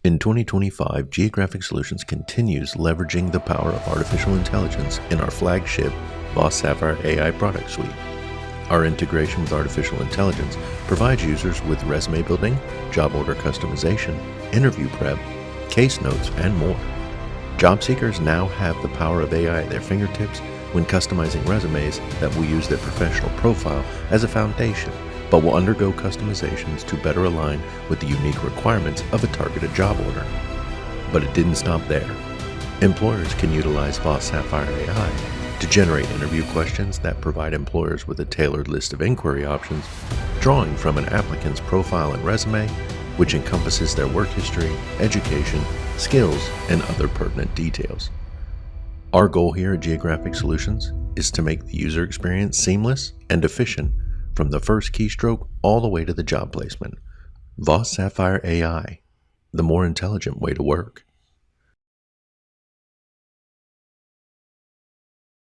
In 2025, Geographic Solutions continues leveraging the power of artificial intelligence in our flagship VOS Sapphire AI product suite. Our integration with artificial intelligence provides users with resume building, job order customization, interview prep, case notes, and more. Job seekers now have the power of AI at their fingertips when customizing resumes that will use their professional profile as a foundation, but will undergo customizations to better align with the unique requirements of a targeted job order. But it didn't stop there. Employers can utilize VOS Sapphire AI to generate interview questions that provide employers with a tailored list of inquiry options, drawing from an applicant's profile and resume, which encompasses their work history, education, skills, and other pertinent details. Our goal here at Geographic Solutions is to make the user experience seamless and efficient from the first keystroke all the way to the job placement. VOS Sapphire AI, the more intelligent way to work.